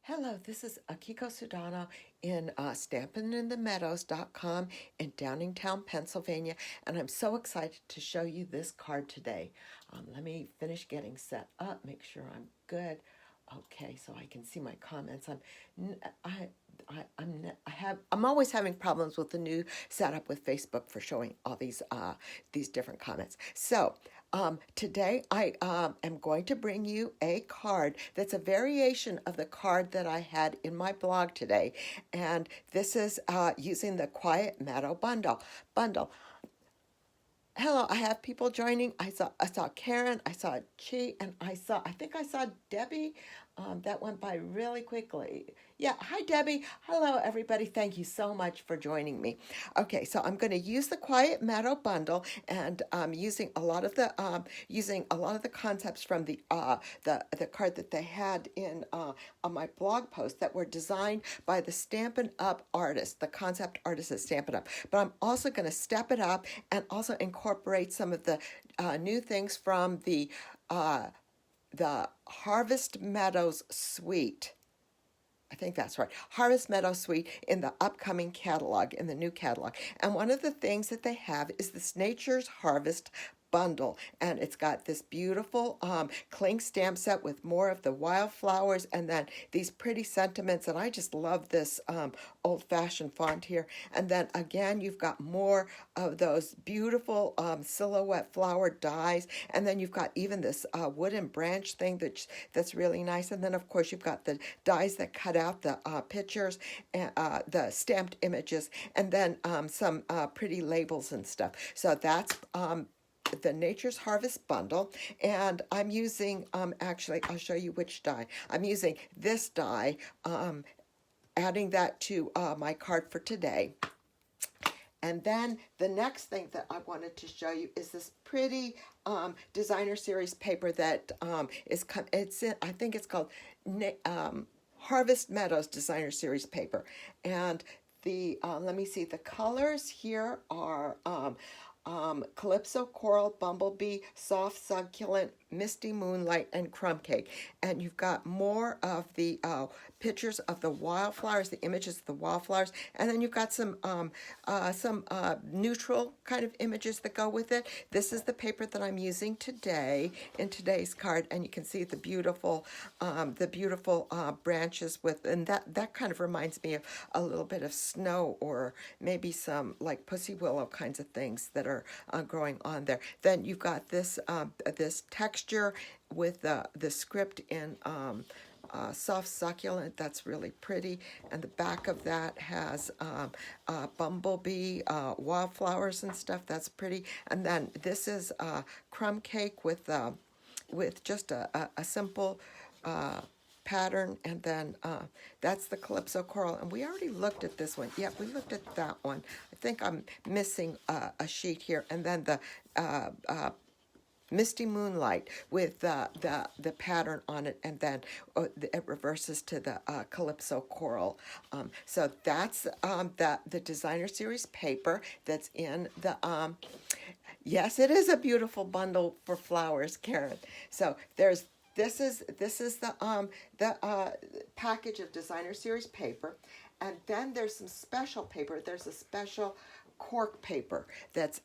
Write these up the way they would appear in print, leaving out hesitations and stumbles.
Hello, this is Akiko Sudano in StampinInTheMeadows.com in Downingtown, Pennsylvania, and I'm so excited to show you this card today. Let me finish getting set up, make sure I'm good. Okay, so I can see my comments. I'm always having problems with the new setup with Facebook for showing all these different comments. So today I am going to bring you a card that's a variation of the card that I had in my blog today, and this is using the Quiet Meadow bundle. Hello, I have people joining. I saw Karen, I saw Chi, and I think I saw Debbie. That went by really quickly. Yeah, hi Debbie. Hello everybody. Thank you so much for joining me. Okay, so I'm going to use the Quiet Meadow bundle, and using a lot of the concepts from the card that they had in on my blog post that were designed by the Stampin' Up artist, the concept artist at Stampin' Up. But I'm also going to step it up and also incorporate some of the new things from the Harvest Meadows suite. I think that's right. Harvest Meadow Suite in the upcoming catalog, in the new catalog. And one of the things that they have is this Nature's Harvest bundle, and it's got this beautiful cling stamp set with more of the wildflowers and then these pretty sentiments, and I just love this old-fashioned font here. And then again, you've got more of those beautiful silhouette flower dies, and then you've got even this wooden branch thing that's really nice. And then of course you've got the dies that cut out the pictures and the stamped images, and then some pretty labels and stuff. So that's the Nature's Harvest bundle, and I'm using actually I'll show you which die. I'm using this die, adding that to my card for today. And then the next thing that I wanted to show you is this pretty designer series paper that it's in, I think it's called Harvest Meadows Designer Series paper. And the let me see, the colors here are Calypso, Coral, Bumblebee, Soft Succulent, Misty Moonlight, and Crumb Cake. And you've got more of the pictures of the wildflowers, the images of the wildflowers, and then you've got some neutral kind of images that go with it. This is the paper that I'm using today in today's card, and you can see the beautiful branches with, and that kind of reminds me of a little bit of snow, or maybe some like pussy willow kinds of things that are growing on there. Then you've got this this texture with the script in Soft Succulent. That's really pretty. And the back of that has bumblebee, wildflowers and stuff. That's pretty. And then this is Crumb Cake with just a simple pattern, and then that's the Calypso Coral, and we already looked at this one. Yeah, we looked at that one. I think I'm missing a sheet here, and then the Misty Moonlight with the pattern on it, and then it reverses to the Calypso Coral. So that's the designer series paper that's in the yes, it is a beautiful bundle for flowers, Karen. So there's this is the package of designer series paper, and then there's some special paper. There's a special cork paper that's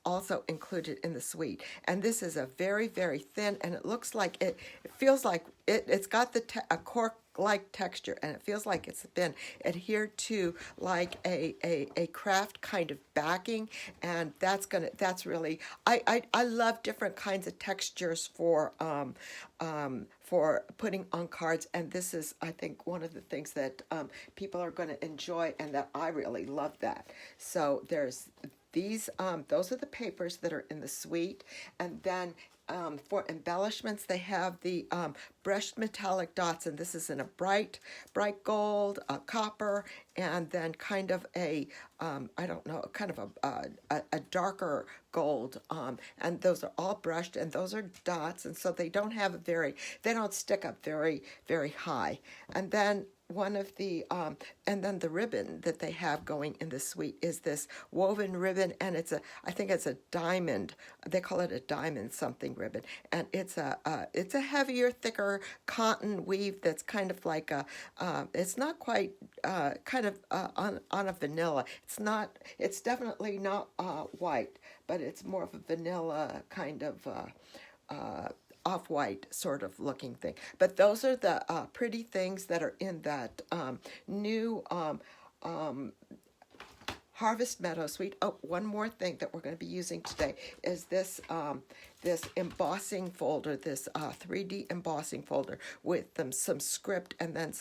also included in the suite, and this is a very, very thin, and it looks like it feels like it's got a cork like texture, and it feels like it's been adhered to like a craft kind of backing, and that's really I love different kinds of textures for putting on cards, and this is, I think, one of the things that people are going to enjoy, and that I really love that. So there's these those are the papers that are in the suite, and then for embellishments, they have the brushed metallic dots, and this is in a bright gold, a copper, and then kind of a I don't know, kind of a darker gold, and those are all brushed, and those are dots, and so they don't stick up very, very high. And then one of the and then the ribbon that they have going in the suite is this woven ribbon, and I think it's a diamond. They call it a diamond something ribbon, and it's a heavier, thicker cotton weave that's kind of like it's not quite kind of on a vanilla. It's definitely not white, but it's more of a vanilla kind of off-white sort of looking thing. But those are the pretty things that are in that new Harvest Meadow Suite. Oh, one more thing that we're going to be using today is this this embossing folder, this 3D embossing folder with some script and then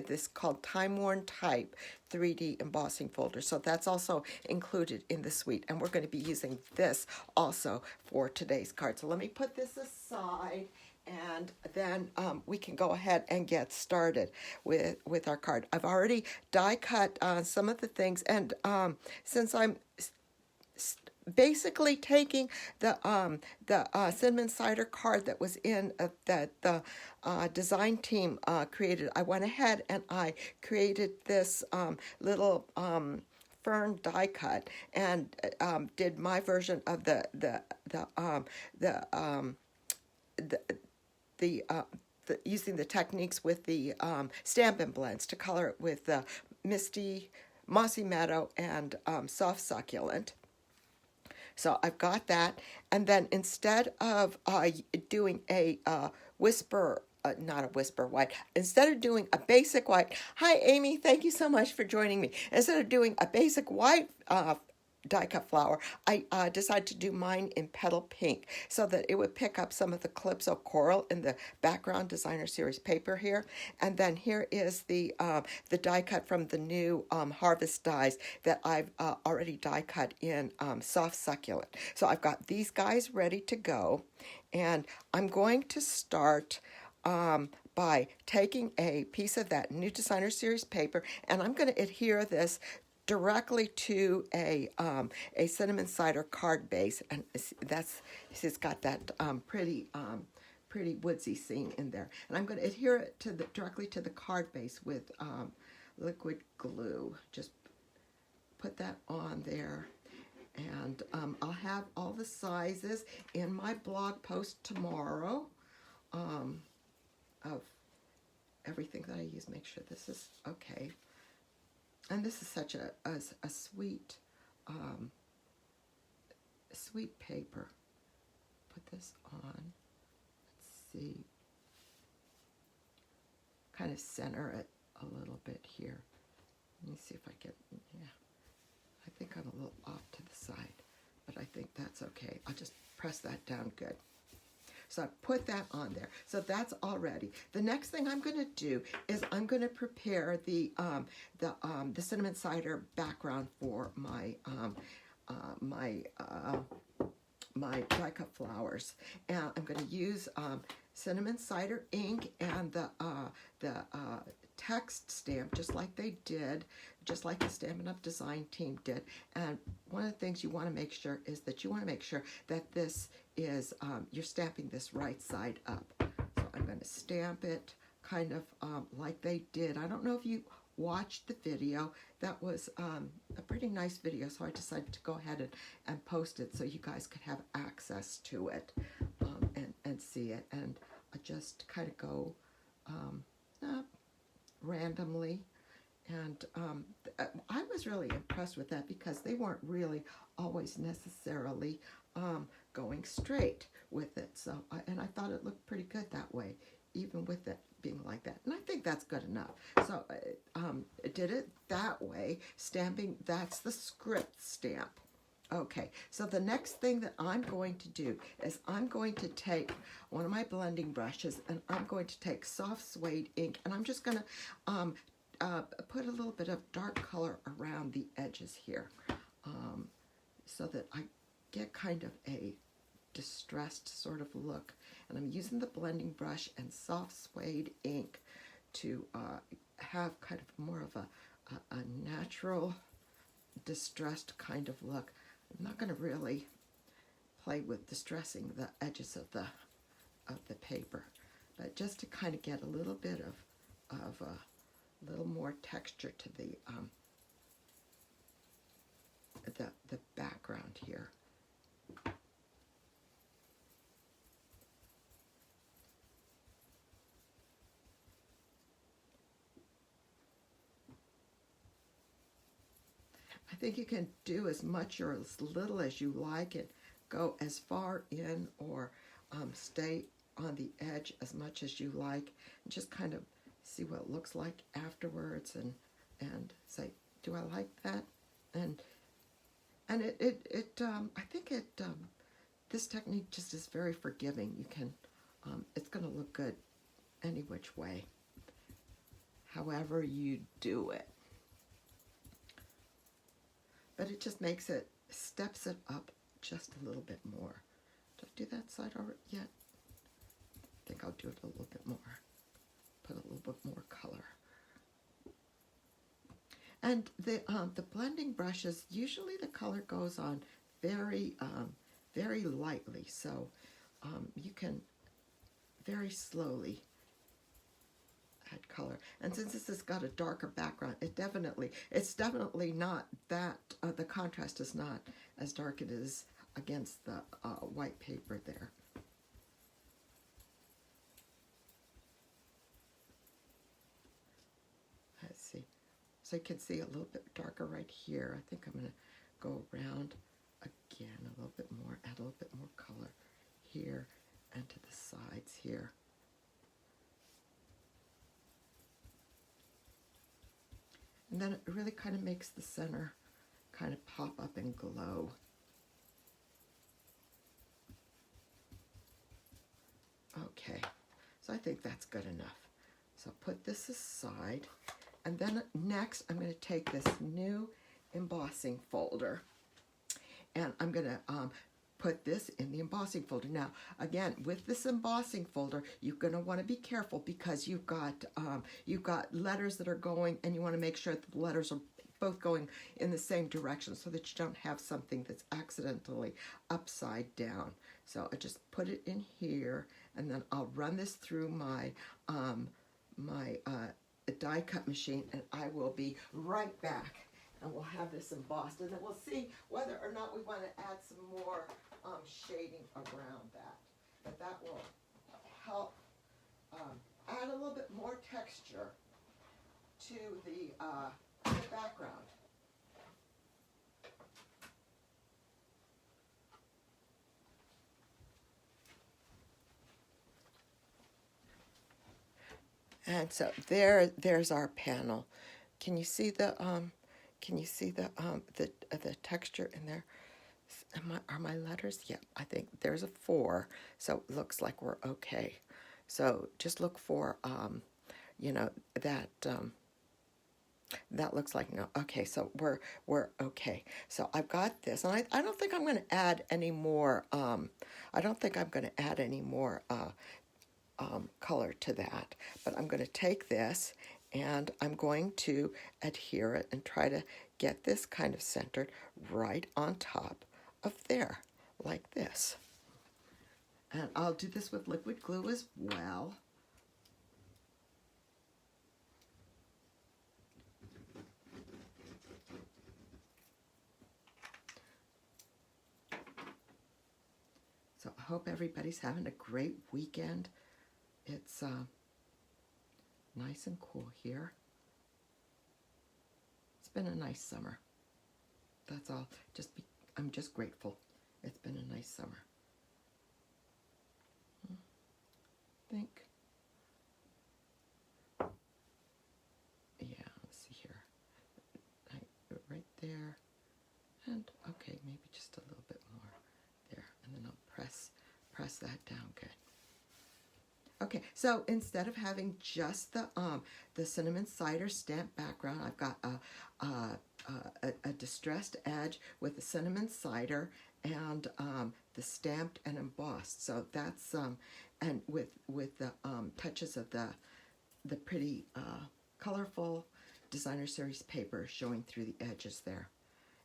this called Time Worn Type 3D embossing folder. So that's also included in the suite, and we're going to be using this also for today's card. So let me put this aside, and then we can go ahead and get started with our card. I've already die cut some of the things, and since I'm basically taking the cinnamon cider card that was in that the design team created, I went ahead and I created this little fern die cut and did my version of the using the techniques with the Stampin' blends to color it with the Mossy Meadow and Soft Succulent. So I've got that, and then instead of doing a not a whisper white, instead of doing a basic white, hi Amy, thank you so much for joining me. Instead of doing a basic white die cut flower, I decided to do mine in petal pink so that it would pick up some of the Calypso coral in the background designer series paper here. And then here is the die cut from the new Harvest dies that I've already die cut in Soft Succulent. So I've got these guys ready to go, and I'm going to start by taking a piece of that new designer series paper, and I'm going to adhere this directly to a cinnamon cider card base, and it's got that pretty woodsy scene in there. And I'm going to adhere it directly to the card base with liquid glue. Just put that on there, and I'll have all the sizes in my blog post tomorrow of everything that I use. Make sure this is okay. And this is such a sweet, sweet paper. Put this on. Let's see. Kind of center it a little bit here. Let me see if I can, yeah. I think I'm a little off to the side, but I think that's okay. I'll just press that down good. So I put that on there. So that's all ready. The next thing I'm going to do is I'm going to prepare the cinnamon cider background for my my die cut flowers, and I'm going to use cinnamon cider ink and the text stamp, just like they did, just like the Stampin' Up! Design team did. And one of the things you want to make sure is that you want to make sure that this is, you're stamping this right side up. So I'm going to stamp it kind of like they did. I don't know if you watched the video. That was a pretty nice video, so I decided to go ahead and post it so you guys could have access to it and see it. And I just kind of go randomly, and I was really impressed with that because they weren't really always necessarily going straight with it. So and I thought it looked pretty good that way, even with it being like that. And I think that's good enough. So I did it that way, stamping. That's the script stamp. Okay, so the next thing that I'm going to do is I'm going to take one of my blending brushes, and I'm going to take soft suede ink, and I'm just going to put a little bit of dark color around the edges here so that I get kind of a distressed sort of look. And I'm using the blending brush and soft suede ink to have kind of more of a natural distressed kind of look. I'm not going to really play with distressing the edges of the paper, but just to kind of get a little bit of little more texture to the background here. I think you can do as much or as little as you like and go as far in or stay on the edge as much as you like, and just kind of see what it looks like afterwards and say, do I like that? And I think this technique just is very forgiving. You can, it's going to look good any which way, however you do it. But it just makes it, steps it up just a little bit more. Did I do that side already yet? I think I'll do it a little bit more. Put a little bit more color. And the blending brushes, usually the color goes on very, very lightly. So you can very slowly add color. And since this has got a darker background, it's definitely not that, the contrast is not as dark it is against the white paper there. Let's see. So you can see a little bit darker right here. I think I'm going to go around again a little bit more, add a little bit more color here and to the sides here. And then it really kind of makes the center kind of pop up and glow. Okay, so I think that's good enough. So put this aside. And then next, I'm going to take this new embossing folder. And I'm going to put this in the embossing folder. Now, again, with this embossing folder, you're going to want to be careful because you've got letters that are going, and you want to make sure that the letters are both going in the same direction so that you don't have something that's accidentally upside down. So I just put it in here, and then I'll run this through my die cut machine, and I will be right back. And we'll have this embossed, and then we'll see whether or not we want to add some more shading around that. But that will help add a little bit more texture to the background. And so there's our panel. Can you see the texture in there? Are my letters? Yeah, I think there's a 4, so it looks like we're okay. So just look for, you know, that looks like no. Okay, so we're okay. So I've got this, and I don't think I'm going to add any more. I don't think I'm going to add any more color to that, but I'm going to take this and I'm going to adhere it and try to get this kind of centered right on top of there, like this. And I'll do this with liquid glue as well. So I hope everybody's having a great weekend. It's nice and cool here. It's been a nice summer. That's all. I'm just grateful. It's been a nice summer. I think. Yeah, let's see here. Right there. And okay, maybe just a little bit more there. And then I'll press that down good. Okay, so instead of having just the cinnamon cider stamp background, I've got a distressed edge with the cinnamon cider and the stamped and embossed. So that's and with the touches of the pretty colorful designer series paper showing through the edges there.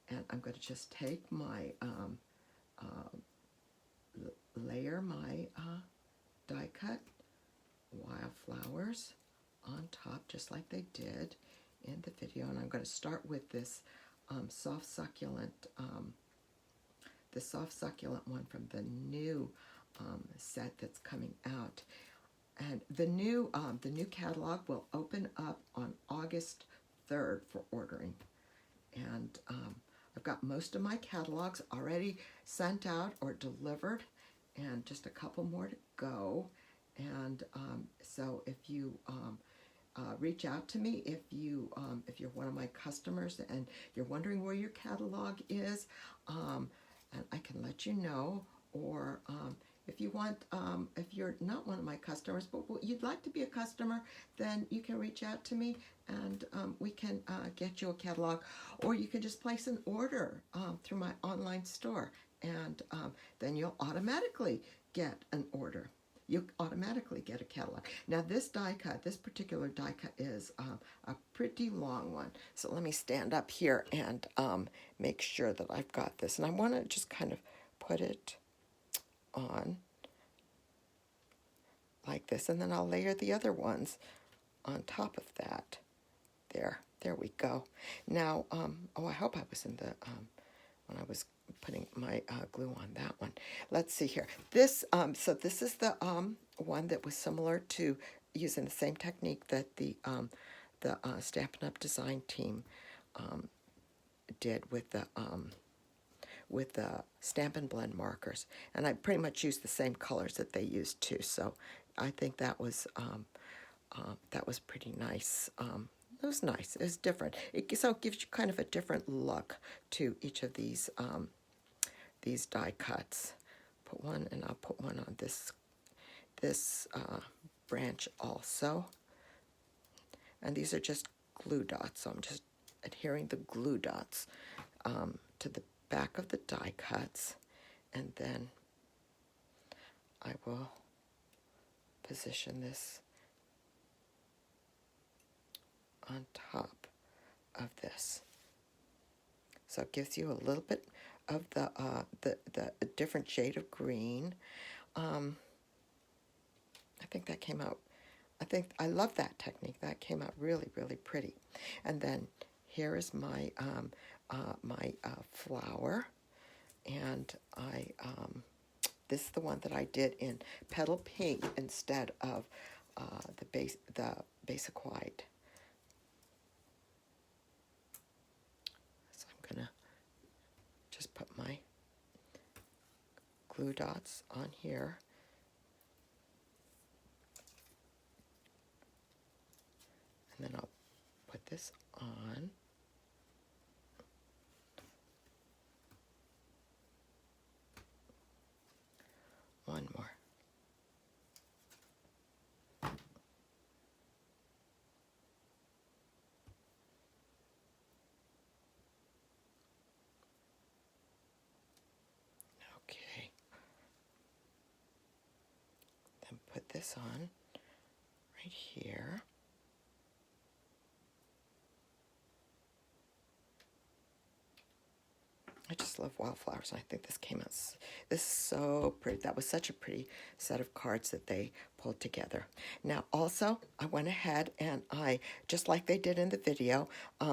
And I'm going to just take my layer my die cut wildflowers on top just like they did in the video. And I'm going to start with this soft succulent one from the new set that's coming out. And the new catalog will open up on August 3rd for ordering. And I've got most of my catalogs already sent out or delivered, and just a couple more to go. And so if you reach out to me if you're one of my customers and you're wondering where your catalog is, and I can let you know. Or if you want, if you're not one of my customers, but you'd like to be a customer, then you can reach out to me and we can get you a catalog. Or you can just place an order through my online store, and then you'll automatically get an order. You automatically get a catalog. Now this die cut, this particular die cut is a pretty long one. So let me stand up here and make sure that I've got this. And I want to just kind of put it on like this, and then I'll layer the other ones on top of that. There we go. Now, oh, I hope I was in the, when I was putting my glue on that one. Let's see here. This, so this is the one that was similar to using the same technique that the Stampin' Up! Design team did with the Stampin' Blend markers. And I pretty much used the same colors that they used too. So I think that was pretty nice. It was nice. It was different. So it gives you kind of a different look to each of these die cuts. Put one, and I'll put one on this branch also. And these are just glue dots. So I'm just adhering the glue dots to the back of the die cuts, and then I will position this on top of this. So it gives you a little bit of the different shade of green. I think that came out, I love that technique. That came out really, really pretty. And then here is my flower, and this is the one that I did in petal pink instead of the basic white. So I'm gonna just put my glue dots on here. And then I'll put this on. One more. Okay. Then put this on right here. I just love wildflowers, and I think this came out, this is so pretty. That was such a pretty set of cards that they pulled together. Now, also, I went ahead and I, just like they did in the video,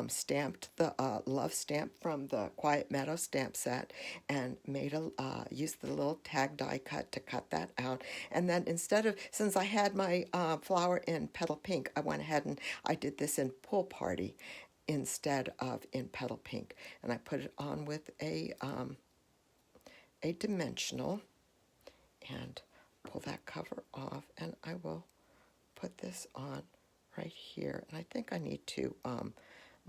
stamped the love stamp from the Quiet Meadow stamp set, and used the little tag die cut to cut that out. And then instead of, since I had my flower in petal pink, I went ahead and I did this in Pool Party instead of in petal pink, and I put it on with a dimensional, and pull that cover off, and I will put this on right here. And I think I need to I'm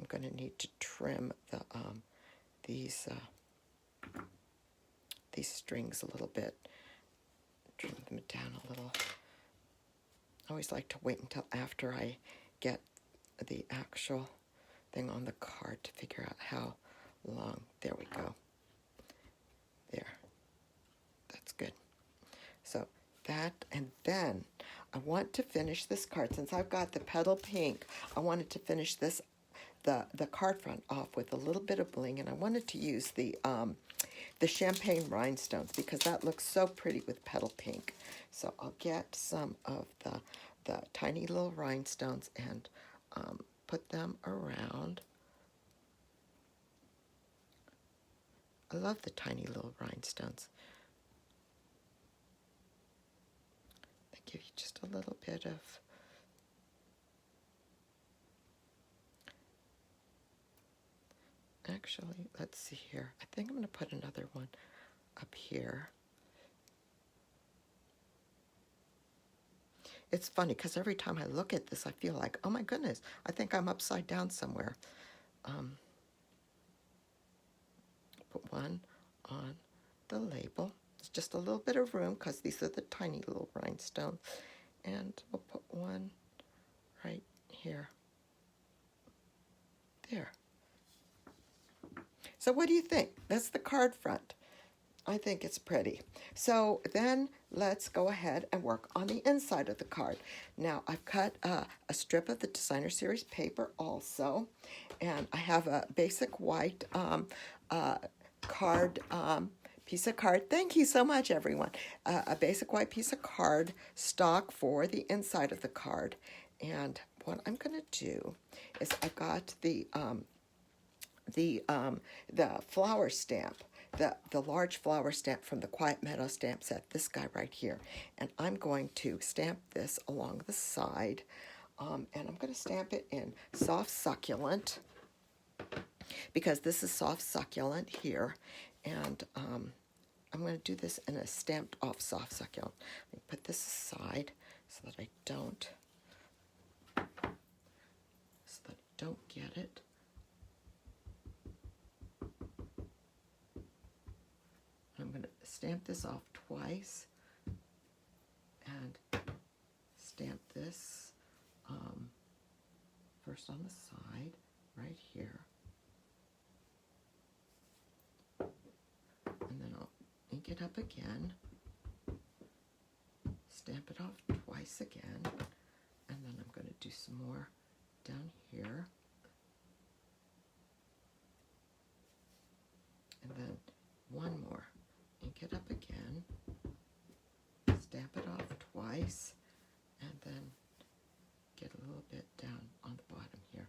going to need to trim the these strings a little bit, trim them down a little. I always like to wait until after I get the actual thing on the card to figure out how long. There we go. There. That's good. So that, and then I want to finish this card. Since I've got the petal pink, I wanted to finish this, the card front off with a little bit of bling, and I wanted to use the champagne rhinestones because that looks so pretty with petal pink. So I'll get some of the the tiny little rhinestones and put them around. I love the tiny little rhinestones. They give you just a little bit of actually, let's see here. I think I'm going to put another one up here. It's funny because every time I look at this, I feel like, oh my goodness, I think I'm upside down somewhere. Put one on the label. It's just a little bit of room because these are the tiny little rhinestones. And we'll put one right here. There. So what do you think? That's the card front. I think it's pretty. So then let's go ahead and work on the inside of the card. Now I've cut a strip of the Designer Series paper also, and I have a basic white card, piece of card. Thank you so much, everyone. A basic white piece of card stock for the inside of the card. And what I'm going to do is I've got the flower stamp, the large flower stamp from the Quiet Meadow stamp set, this guy right here. And I'm going to stamp this along the side, and I'm going to stamp it in Soft Succulent, because this is Soft Succulent here, and I'm going to do this in a stamped off Soft Succulent. Let me put this aside so that I don't get it. I'm going to stamp this off twice and stamp this first on the side right here, and then I'll ink it up again, stamp it off twice again, and then I'm going to do some more down here, and then one more. Ink it up again, stamp it off twice, and then get a little bit down on the bottom here.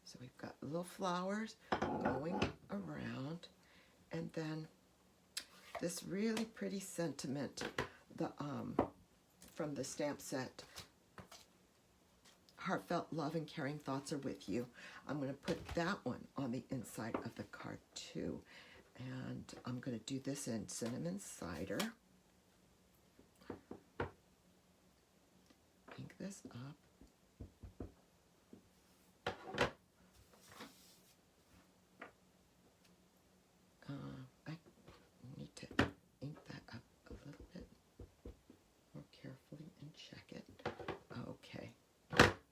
So we've got little flowers going around, and then this really pretty sentiment, from the stamp set, Heartfelt Love and Caring Thoughts Are With You. I'm going to put that one on the inside of the card too. And I'm going to do this in Cinnamon Cider. Ink this up. I need to ink that up a little bit more carefully and check it. Okay,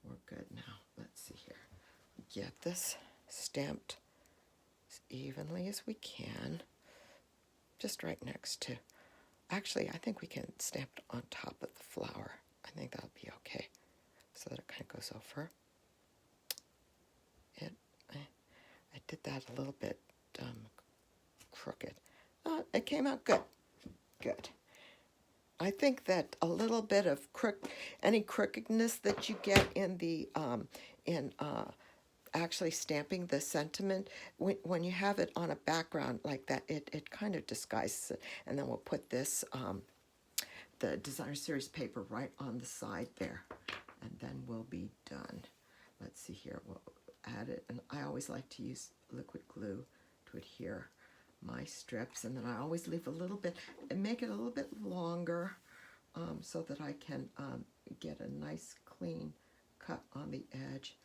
we're good now. Let's see here. Get this stamped as evenly as we can, just right next to, actually I think we can stamp it on top of the flower. I think that'll be okay, so that it kind of goes over it. I did that a little bit crooked. It came out good. Good. I think that a little bit of any crookedness that you get in the actually stamping the sentiment, when you have it on a background like that, it kind of disguises it. And then we'll put this, the Designer Series paper right on the side there, and then we'll be done. Let's see here, we'll add it, and I always like to use liquid glue to adhere my strips, and then I always leave a little bit and make it a little bit longer, so that I can get a nice clean cut on the edge.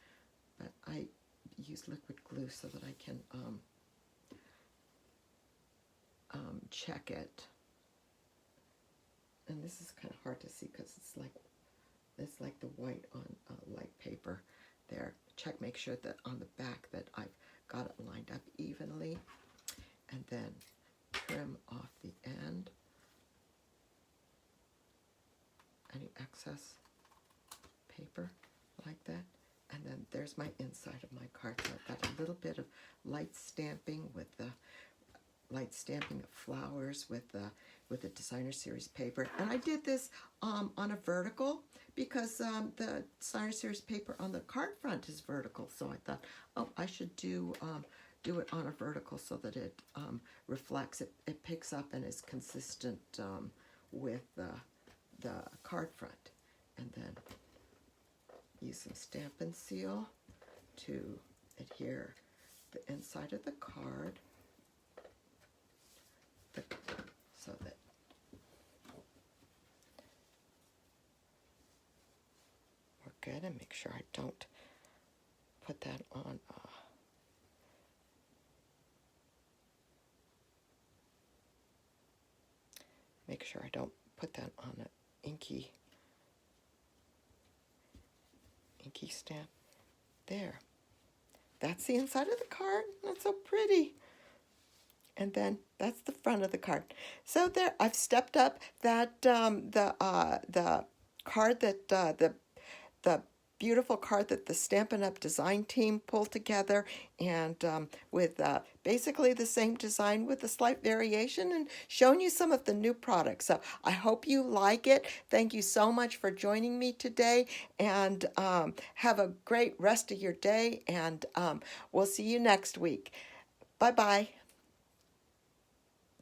But I use liquid glue so that I can check it. And this is kind of hard to see because it's like the white on light paper there. Make sure that on the back that I've got it lined up evenly, and then trim off the end, any excess paper like that. And then there's my inside of my card. So I've got a little bit of light stamping with the light stamping of flowers with the designer series paper. And I did this on a vertical because the designer series paper on the card front is vertical. So I thought, oh, I should do it on a vertical so that it reflects, it picks up and is consistent with the card front. And then use some Stampin' Seal to adhere the inside of the card so that we're good, and make sure I don't put that on make sure I don't put that on an inky stamp. There. That's the inside of the card. That's so pretty. And then that's the front of the card. So there, I've stepped up that the card that the beautiful card that the Stampin' Up! Design team pulled together, and with basically the same design with a slight variation, and showing you some of the new products. So I hope you like it. Thank you so much for joining me today, and have a great rest of your day, and we'll see you next week. Bye-bye.